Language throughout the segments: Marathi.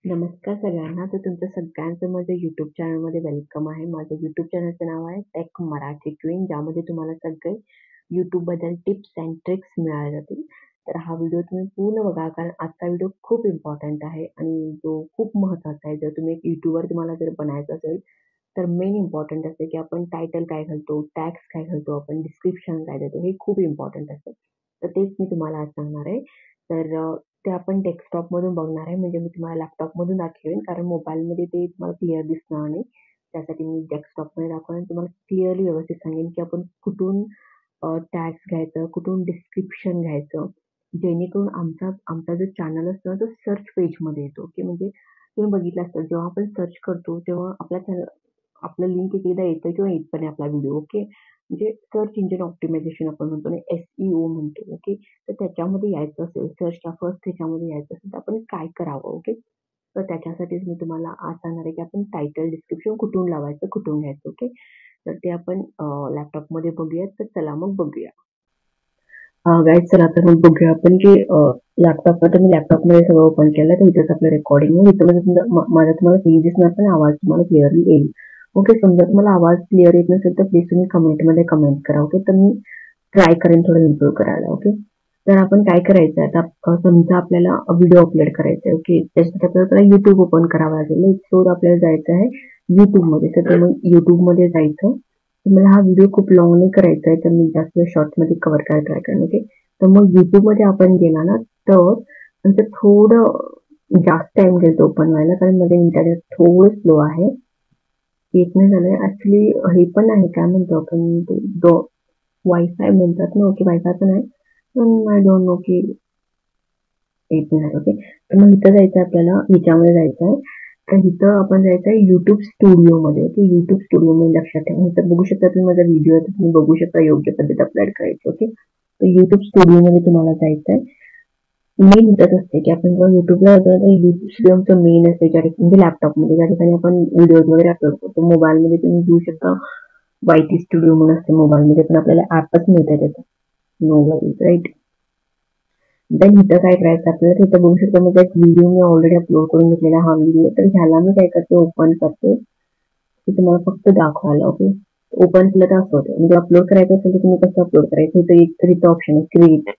नमस्कार सगळ्यांना. तर तुमचं सगळ्यांचं माझ्या YouTube चॅनलमध्ये वेलकम आहे. माझं YouTube चॅनलचं नाव आहे टेक मराठी क्वीन, ज्यामध्ये तुम्हाला सगळे YouTubeबद्दल टिप्स अँड ट्रिक्स मिळाल्या जातील. तर हा व्हिडिओ तुम्ही पूर्ण बघा, कारण आजचा व्हिडिओ खूप इम्पॉर्टंट आहे आणि जो खूप महत्त्वाचा आहे. जर तुम्ही एक यूट्यूबर तुम्हाला जर बनायचं असेल, तर मेन इम्पॉर्टंट असते की आपण टायटल काय घालतो, टॅग्स काय घालतो, आपण डिस्क्रिप्शन काय देतो, हे खूप इम्पॉर्टंट असतं. तर तेच मी तुम्हाला आज सांगणार आहे. तर ते आपण डेस्कटॉपमधून बघणार आहे, म्हणजे मी तुम्हाला लॅपटॉपमधून दाखवेन, कारण मोबाईलमध्ये ते तुम्हाला क्लिअर दिसणार नाही. त्यासाठी मी डेस्कटॉपमध्ये दाखवेन आणि तुम्हाला क्लिअरली व्यवस्थित सांगेन की आपण कुठून टॅग्स घ्यायचं, कुठून डिस्क्रिप्शन घ्यायचं, जेणेकरून आमचा आमचा जो चॅनल असतो ना, तो सर्च पेजमध्ये येतो. की म्हणजे तुम्ही बघितलं असेल, जेव्हा आपण सर्च करतो तेव्हा आपल्या चॅनल आपलं लिंक एकेकदा येतं किंवा येत पण नाही आपला व्हिडिओ. ओके. म्हणजे सर्च इंजिन ऑप्टिमायझेशन आपण म्हणतो ना, SEO म्हणतो. ओके. तर त्याच्यामध्ये यायचं असेल, सर्चच्या फर्स्ट ह्याच्यामध्ये यायचं असेल, तर आपण काय करावं? ओके. तर त्याच्यासाठीच मी तुम्हाला आज सांगणार आहे की आपण टायटल डिस्क्रिप्शन कुठून लावायचं, कुठून घ्यायचं. ओके. तर ते आपण लॅपटॉपमध्ये बघूया. तर चला मग बघूया. गाईज, चला तर मग बघूया आपण की लॅपटॉपमध्ये मी लॅपटॉपमध्ये सगळं ओपन केलं, तर इथेच आपलं रेकॉर्डिंग आहे. इथं म्हणजे माझा तुम्हाला फील दिसणार, पण आवाज तुम्हाला क्लिअरली येईल. ओके. समजा तुम्हाला आवाज क्लिअर येत नसेल तर प्लीज तुम्ही कमेंटमध्ये कमेंट करा. ओके. तर मी ट्राय करेन थोडं इम्प्रूव्ह करायला. ओके. तर आपण काय करायचं आहे, आता समजा आपल्याला व्हिडिओ अपलोड करायचा आहे. ओके. त्यासाठी आपल्याला युट्यूब ओपन करावं लागेल. सो आपल्याला जायचं आहे युट्यूबमध्ये. तर मग युट्यूबमध्ये जायचं. तर मला हा व्हिडिओ खूप लॉंग नाही करायचा आहे, तर मी जास्त शॉर्टमध्ये कव्हर करायला ट्राय करेन. ओके. तर मग युट्यूबमध्ये आपण गेला ना, तर म्हणजे थोडं जास्त टाइम घेतो ओपन व्हायला, कारण मध्ये इंटरनेट थोडं स्लो आहे. येत नाही झालंय ऍक्च्युली. हे पण आहे, काय म्हणतो आपण, वायफाय म्हणतात ना. ओके. वायफाय पण आहे, पण आय डोंट नो की येत नाही. ओके. तर मग इथं जायचं आपल्याला, ह्याच्यामध्ये जायचं आहे. तर इथं आपण जायचं आहे YouTube स्टुडिओमध्ये. ओके. YouTube स्टुडिओमध्ये लक्षात ठेवा. इथं बघू शकता तुम्ही माझा व्हिडिओ आहे, तर तुम्ही बघू शकता योग्य पद्धत अपलोड करायची. ओके. तर YouTube स्टुडिओमध्ये तुम्हाला जायचं आहे. मेन इथंच असते की आपण जेव्हा युट्यूबला जातो तर YouTube स्टुडिओचं मेन असते, ज्या ठिकाणी म्हणजे लॅपटॉपमध्ये ज्या ठिकाणी आपण व्हिडिओज वगैरे अपलोड करतो. मोबाईलमध्ये तुम्ही घेऊ शकता, YT स्टुडिओ म्हणून असते मोबाईलमध्ये, पण आपल्याला ऍपच मिळतं त्याचं, नो वरीज, राईट. देन इथं काय करायचं आपल्याला, तिथं बघू शकता म्हणजे एक व्हिडिओ मी ऑलरेडी अपलोड करून घेतलेला हा व्हिडिओ. तर ह्याला मी काय करते, ओपन करते, की तुम्हाला फक्त दाखवायला. ओके. ओपन केलं तर असं होतं. म्हणजे अपलोड करायचं असेल तर तुम्ही कसं अपलोड करायचं, इथं एक तर इथं ऑप्शन आहे क्रिएट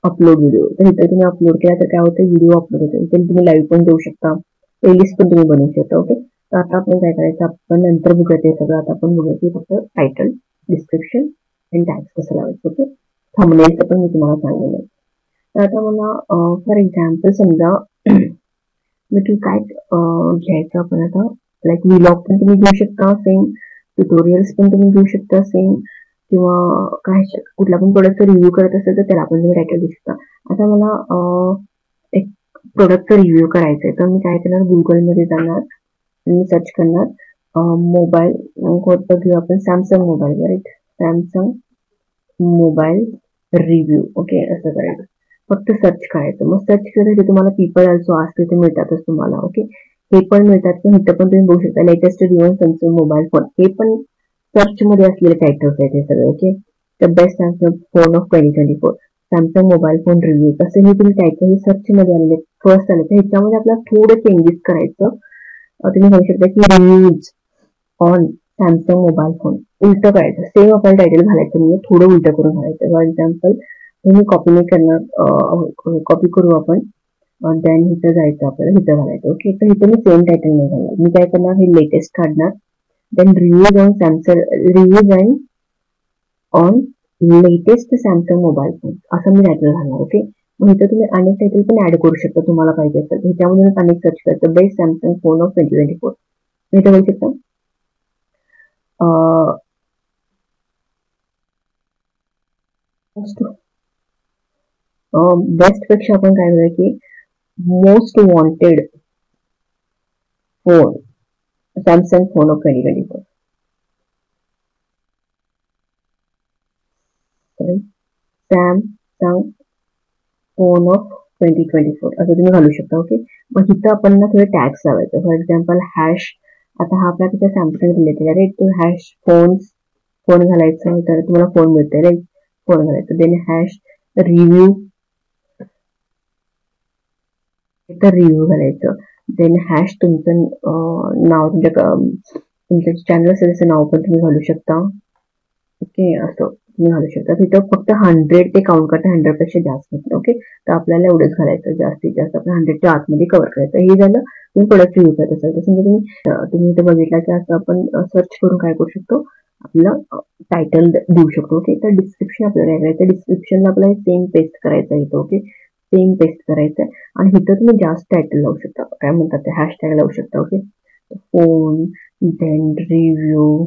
अपलोड व्हिडिओ. तर इथं तुम्ही अपलोड केला तर काय होतं, व्हिडिओ अपलोड होतो. इथे तुम्ही लाईव्ह पण देऊ शकता, प्लेलिस्ट पण तुम्ही बनवू शकता. ओके. तर आता आपण काय करायचं, आपण नंतर बघूया ते सगळं. आता आपण बघूया की फक्त टायटल, डिस्क्रिप्शन आणि टॅग्स कसं लावायचं. ओके. थंबनेलचं पण मी तुम्हाला सांगितलं. तर आता मला फॉर एक्झाम्पल समजा मी काय घ्यायचं आपण आता, लाईक व्लॉग पण तुम्ही घेऊ शकता सेम, ट्युटोरियल्स पण तुम्ही घेऊ शकता सेम, किंवा काय कुठला पण प्रोडक्टचा रिव्ह्यू करत असेल तर त्याला पण तुम्ही टायटल देऊ शकता. आता मला एक प्रोडक्टचा रिव्ह्यू करायचा आहे, तर मी काय करणार, गुगलमध्ये जाणार आणि सर्च करणार मोबाईल, कोणतं घेऊ आपण, Samsung mobile, right. Samsung mobile review. Okay. असं करायचं, फक्त सर्च करायचं. मग सर्च केलं की तुम्हाला पीपल ऑल्सो आज तिथे मिळतातच तुम्हाला. ओके. हे पण मिळतात, पण इथं पण तुम्ही बघू शकता latest review Samsung mobile phone, हे पण सर्च मध्ये असलेले टायटल्स आहेत हे सगळे. Okay. The best Samsung phone of 2024, Samsung mobile phone review, तसे हे तुम्ही टायटल हे सर्च मध्ये आलेले फर्स्ट आले. तर ह्याच्यामध्ये आपल्याला थोडं चेंजेस करायचं. तुम्ही म्हणू शकता की reviews on Samsung mobile phone, उलटं करायचं. सेम आपल्याला टायटल घालायचं म्हणजे थोडं उलटं करून घालायचं. फॉर एक्झाम्पल मी कॉपी नाही करणार, कॉपी करू आपण. देन इथं जायचं आपल्याला, इथं घालायचं. ओके. तर इथं मी सेम टायटल नाही घालणार, मी काय करणार, हे लेटेस्ट काढणार. Then reviews on Samsung, reviews on latest Samsung mobile phone, असं मी टायटल घालणार. ओके. मग इथं तुम्ही अनेक टायटल पण ऍड करू शकता तुम्हाला पाहिजे असेल. ह्याच्यामधून अनेक सर्च करायचं, बेस्ट सॅमसंग फोन ऑफ 2024, इथं बघू शकता. बेस्ट पेक्षा आपण काय करूया की most wanted phone, Samsung phone of 2024, Samsung phone of 2024 असं तुम्ही घालू शकता. ओके. मग इथं आपण ना थोडे टॅग्स लावायचं. फॉर एक्झाम्पल हॅश, आता हा आपला तिथे सॅमसंग रिलेटेड आहे, राईट. तो हॅश फोन घालायचं, तर तुम्हाला फोन मिळते, राईट. फोन घालायचं. देन हॅश रिव्ह्यू, तर रिव्ह्यू घालायचं. देन हॅश तुमचं नाव, तुमच्या चॅनल असेल त्याचं नाव पण तुम्ही घालू शकता. ओके, असं तुम्ही घालू शकता. तिथं फक्त 100 ते काउंट करता, 100 पेक्षा जास्त नाही. ओके, तर आपल्याला एवढंच घालायचं, जास्तीत जास्त आपण 100च्या आतमध्ये कव्हर करायचं. हे झालं तुम्ही प्रोडक्ट रिव्ह्यू करत असाल तर समजा तुम्ही इथं बघितला की असं आपण सर्च करून काय करू शकतो, आपलं टायटल देऊ शकतो. ओके, तर डिस्क्रिप्शन आपल्याला काय करायचं, डिस्क्रिप्शनला आपल्याला सेम पेस्ट करायचं आहे इथं. ओके, सेम पेस्ट करायचं आहे आणि इथं तुम्ही जास्त टायटल लावू शकता, काय म्हणतात ते हॅशटॅग लावू शकता. Okay, phone, then review,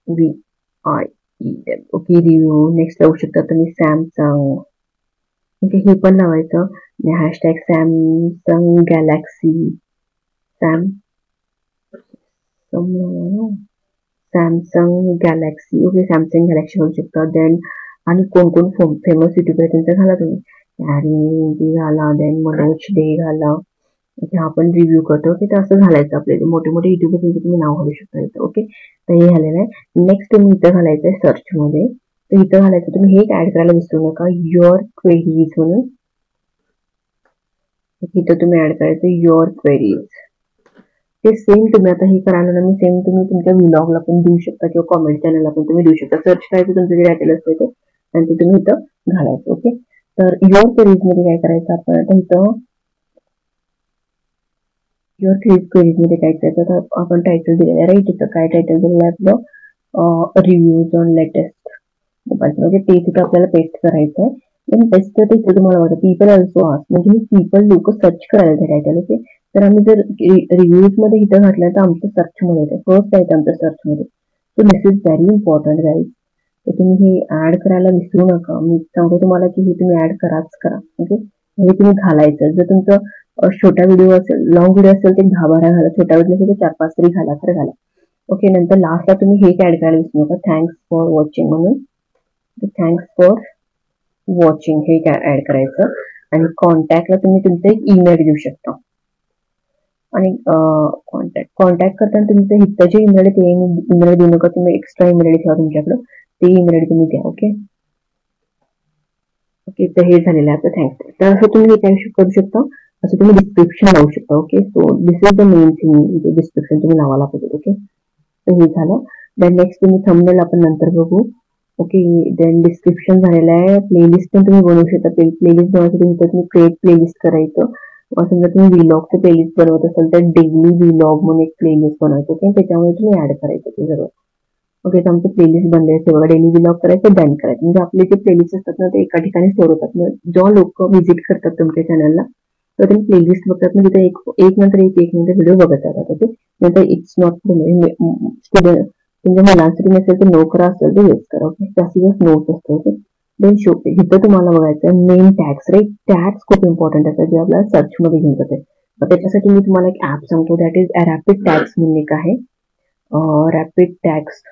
VIEM. Okay, review. Next लावू शकता तुम्ही सॅमसंग. ओके, हे पण लावायचं. Hashtag Samsung Galaxy, Samsung Galaxy. Okay, Samsung Galaxy होऊ शकतं. देन आणि कोण कोण फेमस युट्यूबर आहे त्यांचं घाला तुम्ही. हॅरी घाला, देन मनोज डे घाला. ओके, आपण रिव्ह्यू करतो. ओके, तर असं घालायचं आपल्याला. मोठे मोठे युट्यूबर तुम्ही नाव घालू शकता इथं. ओके, तर हे झालेलं आहे. नेक्स्ट तुम्ही इथं घालायचं आहे सर्च मध्ये. तर इथं घालायचं तुम्ही हे ऍड करायला विसरू नका, युअर क्वेरीज म्हणून. इथं तुम्ही ऍड करायचं युअर क्वेरीज. ते सेम तुम्ही आता हे करायला ना, मी सेम तुम्ही तुमच्या व्लॉगला पण देऊ शकता किंवा कॉमेंट चॅनलला पण तुम्ही देऊ शकता. सर्च करायचं तुमचं जे टायटल असतं ते आणि ते तुम्ही इथं घालायचं. ओके, तर युअर क्वेरीज मध्ये काय करायचं आपण आता इथं युअर क्वेरीज मध्ये काय करायचं, तर आपण टायटल दिलेलं आहे राईट. इथं काय टायटल दिलेलं आहे आपलं, रिव्ह्यूज ऑन लेटेस्ट मोबाईल. म्हणजे ते तिथं आपल्याला पेस्ट करायचं आहे. देन पेस्ट करते इथं तुम्हाला वाटतं पीपल ऑल्सो आस्क, म्हणजे पीपल लोक सर्च करायला ते टायटल. ओके, तर आम्ही जर रिव्ह्यूज मध्ये इथं घातलं तर आमचं सर्च मध्ये येते, फर्स्ट आहे आमच्या सर्च मध्ये. So this is very important guys. तर तुम्ही हे ऍड करायला विसरू नका. मी सांगतो तुम्हाला की हे तुम्ही ऍड कराच करा. ओके, हे तुम्ही घालायचं. जर तुमचं छोटा व्हिडिओ असेल, लॉंग व्हिडिओ असेल ते 10-12 घाला, छोटा व्हिडिओ असेल तर 4-5 तरी घाला, खरं घाला. ओके, नंतर लास्टला तुम्ही हे ऍड करायला विसरू नका, थँक्स फॉर वॉचिंग म्हणून. थँक्स फॉर वॉचिंग हे ऍड करायचं. आणि कॉन्टॅक्टला तुम्ही तुमचं एक ईमेल देऊ शकता. आणि कॉन्टॅक्ट करताना तुमचं हिथं जे ईमेल आहे ते ईमेल देऊ नका, तुम्ही एक्स्ट्रा ईमेल ठेवा तुमच्याकडं, ते ईमेल तुम्ही द्या. ओके, ओके, तर हे झालेलं आहे आपलं थँक्स. तर असं तुम्ही हे करू शकता, असं तुम्ही डिस्क्रिप्शन लावू शकता. Okay, so this is the main thing, description तुम्ही लावायला पाहिजे. ओके, तर हे झालं. देन नेक्स्ट तुम्ही थंबनेल आपण नंतर बघू. ओके, देन डिस्क्रिप्शन झालेलं आहे. प्लेलिस्ट पण तुम्ही बनवू शकता. प्लेलिस्ट बनवायसाठी तुम्ही क्रिएट प्लेलिस्ट करायचं. समजा तुम्ही व्लॉगचं प्लेलिस्ट बनवत असाल तर डेली व्लॉग म्हणून एक प्लेलिस्ट बनवायचं. ओके, त्याच्यामुळे तुम्ही ऍड करायचं ते सगळं. ओके, तर आमचं प्लेलिस्ट बनले असते बघा. डेली व्लॉग करायचं, डन करायचं. म्हणजे आपले जे प्लेलिस्ट असतात ना ते एका ठिकाणी स्टोर होतात. जेव्हा लोक व्हिजिट करतात तुमच्या चॅनलला तर त्यांनी प्लेलिस्ट बघतात, म्हणजे ते एक नंतर एक नंतर व्हिडिओ बघत जातात. ओके, नंतर इट्स नॉट स्टुडंट तुमच्या मुलांसाठी नसेल तर नो करा, असेल तर येस करा. ओके, जास्तीत जास्त नोट असतं. ओके, देन शो इथं तुम्हाला बघायचं मेन टॅग्स राईट. टॅग्स खूप इम्पॉर्टंट असतात जे आपल्याला सर्च मध्ये घेऊन जाते. त्याच्यासाठी मी तुम्हाला एक ऍप सांगतो, दॅट इज रॅपिड टॅग्स म्हणून एक आहे. Rapid tags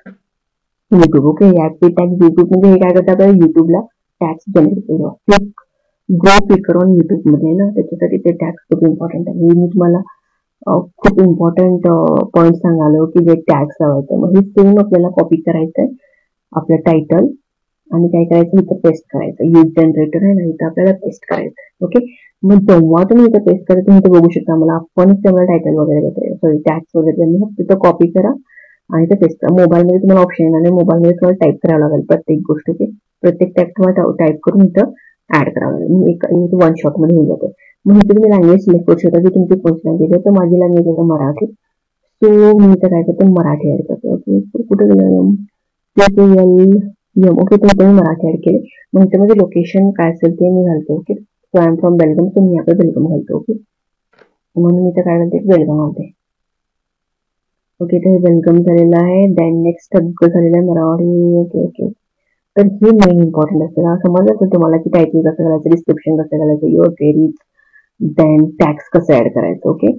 YouTube. Okay, rapid tags YouTube म्हणजे हे काय करतात, आपल्याला युट्यूबला टॅग्स जनरेट करून ग्रो क्लिकर ऑन युट्यूब मध्ये ना, त्याच्यासाठी ते टॅग्स खूप इम्पॉर्टंट आहे. मी तुम्हाला खूप इम्पॉर्टंट पॉईंट सांगालो की जे टॅग्स लावायचं. मग हे सेम आपल्याला कॉपी करायचंय आपलं टायटल आणि काय करायचं इथं पेस्ट करायचं. यूज जनरेटर आहे ना, इथं आपल्याला पेस्ट करायचं. ओके, मग जेव्हा तुम्ही इथं पेस्ट करायचं इथं बघू शकता मला आपणच त्याला टायटल वगैरे देते, सॉरी टॅग्स वगैरे. मग तिथं कॉपी करा आणि ते पेस्ट करा. मोबाईलमध्ये तुम्हाला ऑप्शन येणार नाही, मोबाईलमध्ये तुम्हाला टाईप करावं लागेल प्रत्येक गोष्ट. ओके, प्रत्येक टॅग तुम्हाला टाईप करून इथं ऍड करावं लागेल. एक वन शॉट मध्ये होऊन जातं. मग इथे तुम्ही लँग्वेज सिलेक्ट करू शकता की तुमची कोणती लँग्वेज आहे. तर माझी लँग्वेज आहे मराठी. सो मी इथं काय करते, मराठी ऍड करते. ओके, कुठे गेलं ओके, तर इथे मी मराठी ऍड केले. मग त्यामध्ये लोकेशन काय असेल ते मी घालतो. Okay, so I am from Belgaum, तर मी आता बेलगम घालतो. ओके, म्हणून मी इथं काय घालते, बेलगम घालते. ओके, तर हे वेलकम झालेलं आहे. देन नेक्स्ट सगळं झालेलं आहे मराठी. ओके ओके, तर हे मेन इम्पॉर्टंट असतं. समजलं असेल तुम्हाला की टायटल कसं घालायचं, डिस्क्रिप्शन कसं घालायचं, युअर क्वेरीज, देन टॅग्स कसं ऍड करायचं. ओके,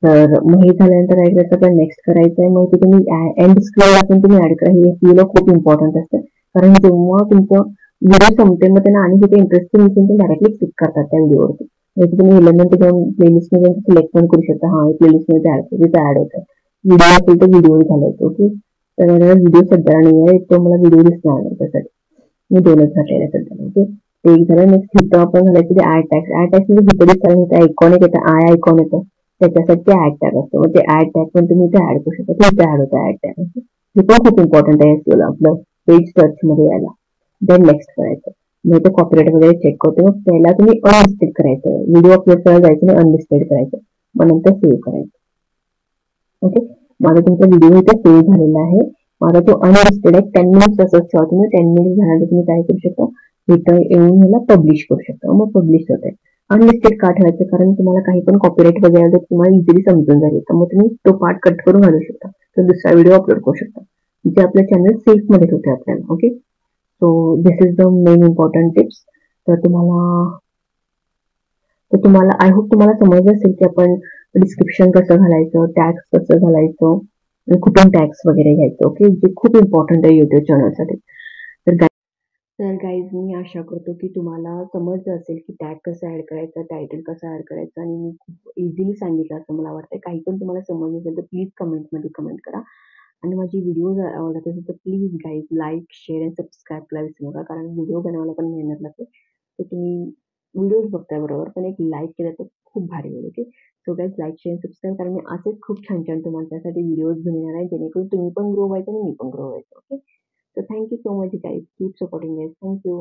तर मग हे झाल्यानंतर काय करायचं, आपल्याला नेक्स्ट करायचं आहे. मग ते तुम्ही एंड स्क्रोल पण तुम्ही ऍड करा. हे फील खूप इम्पॉर्टंट असतं, कारण जेव्हा तुमचं व्हिडिओ संपते मग त्यांना आणि तिथे इंटरेस्टिंग असेल तर डायरेक्टली क्लिक करतात त्या व्हिडिओवरती. जसं तुम्ही एलिमेंट जाऊन प्लेलिस्ट मध्ये सिलेक्ट पण करू शकता. हा, प्लेलिस्ट मध्ये ऍड होतं. व्हिडिओ असेल तर व्हिडिओ घालायचं. ओके, तर व्हिडिओ सध्या नाही आहे, तो मला व्हिडिओ दिसणार नाही, त्यासाठी मी दोनच घातलेले सध्या. ओके, ते एक झालं. नेक्स्ट इथं आपण घालायचं ते ऍड टॅग. ऍड टॅग म्हणजे इथे दिसताना इथे आयकॉन एक येतं, आय आयकॉन येतं, त्याच्यासाठी ऍड टॅग असतो. मग ते ऍड टॅग पण तुम्ही इथे ऍड करू शकता. ते इथे ऍड होतं ऍड टॅग. हे पण खूप इम्पॉर्टंट आहे SEO ला, आपलं पेज सर्च मध्ये यायला. देन नेक्स्ट करायचं. मग ते कॉपीराइट वगैरे चेक करतो. मग पहिला तुम्ही अनलिस्टेड करायचं, व्हिडिओ अपलोड करायला जायचं नाही, अनलिस्टेड करायचं. मग नंतर सेव्ह करायचं. ओके, माझा तुमचा व्हिडिओ इथे सेव्ह झालेला आहे. माझा तो अनलिस्टेड आहे. 10 मिनिट्स असंच ठेवा तुम्ही. 10 मिनिट्स झाल्यानंतर तुम्ही काय करू शकता, इथं येऊन ह्याला पब्लिश करू शकता. मग पब्लिश होत आहे. अनलिस्टेड का ठेवायचं, कारण तुम्हाला काही पण कॉपीराइट वगैरे आलं तर तुम्हाला इझिली समजून जाईल. तर मग तुम्ही तो पार्ट कट करून घालू शकता, तर दुसरा व्हिडिओ अपलोड करू शकता, जे आपल्या चॅनल सेफ मध्ये ठेवते आपल्याला. Okay, so this is the main important tips. तर तुम्हाला आय होप तुम्हाला समजलं असेल की आपण डिस्क्रिप्शन कसं घालायचं, टॅग्स कसं घालायचं, आणि कुठून टॅग्स वगैरे घ्यायचं. ओके, जे खूप इम्पॉर्टंट आहे युट्यूब चॅनलसाठी. तर गाईज, मी आशा करतो की तुम्हाला समजलं असेल की टॅग कसं ऍड करायचं, टायटल कसं ऍड करायचं, आणि मी खूप इझिली सांगितलं असं मला वाटतं. काही पण तुम्हाला समजलं असेल तर प्लीज कमेंटमध्ये कमेंट करा. आणि माझी व्हिडिओ जर आवडत असेल तर प्लीज गाईज लाईक, शेअर आणि सबस्क्राईब करायला विसरू नका, कारण व्हिडिओ बनवायला पण मेहनत लागते. तर तुम्ही व्हिडिओज बघताय बरोबर, पण एक लाईक केलं तर खूप भारी होईल. Okay, so guys like, share, subscribe, कारण मी असेच खूप छान छान तुमच्यासाठी व्हिडिओज घेऊन येणार आहे, जेणेकरून तुम्ही पण ग्रो व्हायचं आणि मी पण ग्रो व्हायचं. Okay, so thank you so much guys, keep supporting us, thank you.